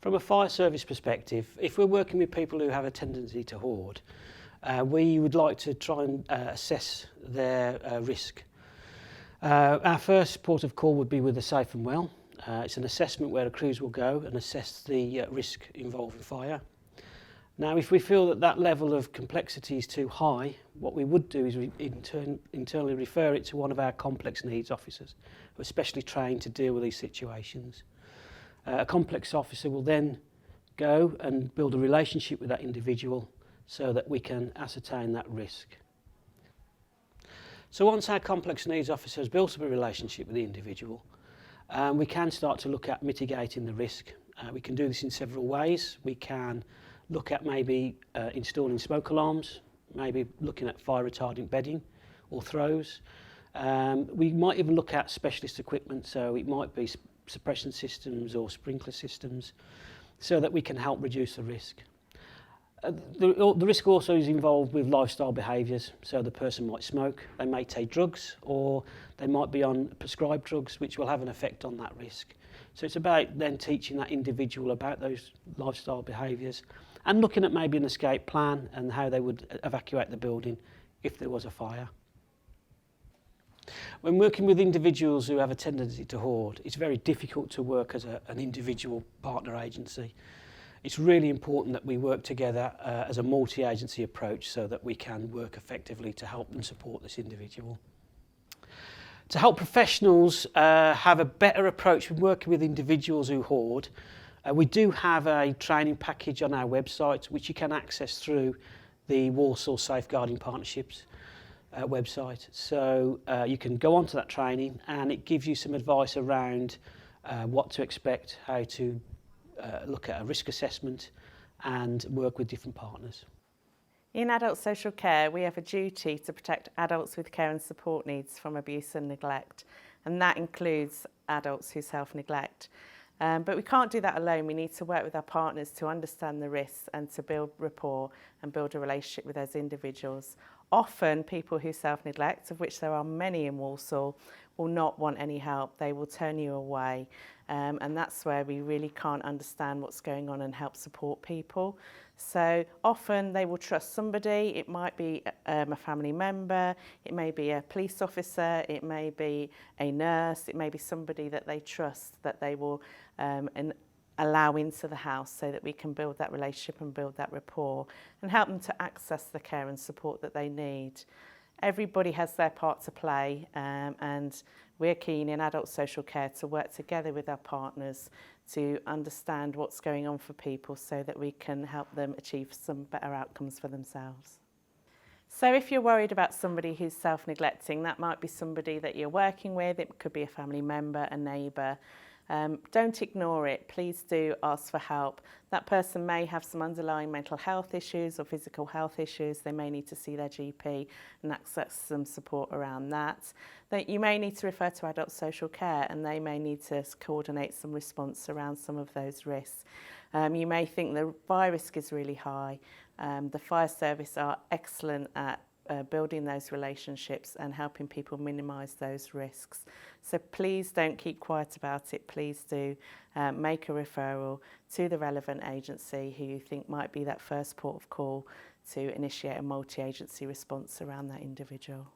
From a fire service perspective, if we're working with people who have a tendency to hoard, we would like to try and assess their risk. Our first port of call would be with the Safe and Well. It's an assessment where the crews will go and assess the risk involved in fire. Now, if we feel that that level of complexity is too high, what we would do is internally refer it to one of our complex needs officers, who are specially trained to deal with these situations. A complex officer will then go and build a relationship with that individual so that we can ascertain that risk. So once our complex needs officer has built up a relationship with the individual, we can start to look at mitigating the risk. We can do this in several ways. We can look at maybe installing smoke alarms, maybe looking at fire retardant bedding or throws. We might even look at specialist equipment, so it might be suppression systems or sprinkler systems, so that we can help reduce the risk. The risk also is involved with lifestyle behaviours, so the person might smoke, they may take drugs, or they might be on prescribed drugs, which will have an effect on that risk. So it's about then teaching that individual about those lifestyle behaviours and looking at maybe an escape plan and how they would evacuate the building if there was a fire. When working with individuals who have a tendency to hoard, it's very difficult to work as an individual partner agency. It's really important that we work together as a multi-agency approach so that we can work effectively to help and support this individual. To help professionals have a better approach when working with individuals who hoard, we do have a training package on our website which you can access through the Walsall Safeguarding Partnerships website. So you can go onto that training and it gives you some advice around what to expect, how to look at a risk assessment and work with different partners. In adult social care, we have a duty to protect adults with care and support needs from abuse and neglect, and that includes adults who self-neglect. But we can't do that alone. We need to work with our partners to understand the risks and to build rapport and build a relationship with those individuals. Often people who self-neglect, of which there are many in Walsall, will not want any help. They will turn you away. And that's where we really can't understand what's going on and help support people. So often they will trust somebody. It might be a family member, it may be a police officer, it may be a nurse, it may be somebody that they trust that they will allow into the house so that we can build that relationship and build that rapport and help them to access the care and support that they need. Everybody has their part to play, and we're keen in adult social care to work together with our partners to understand what's going on for people so that we can help them achieve some better outcomes for themselves. So if you're worried about somebody who's self-neglecting, that might be somebody that you're working with, it could be a family member, a neighbour. Don't ignore it. Please do ask for help. That person may have some underlying mental health issues or physical health issues. They may need to see their GP and access some support around that. You may need to refer to adult social care and they may need to coordinate some response around some of those risks. You may think the fire risk is really high. The fire service are excellent at building those relationships and helping people minimise those risks. So please don't keep quiet about it. Please do make a referral to the relevant agency who you think might be that first port of call to initiate a multi-agency response around that individual.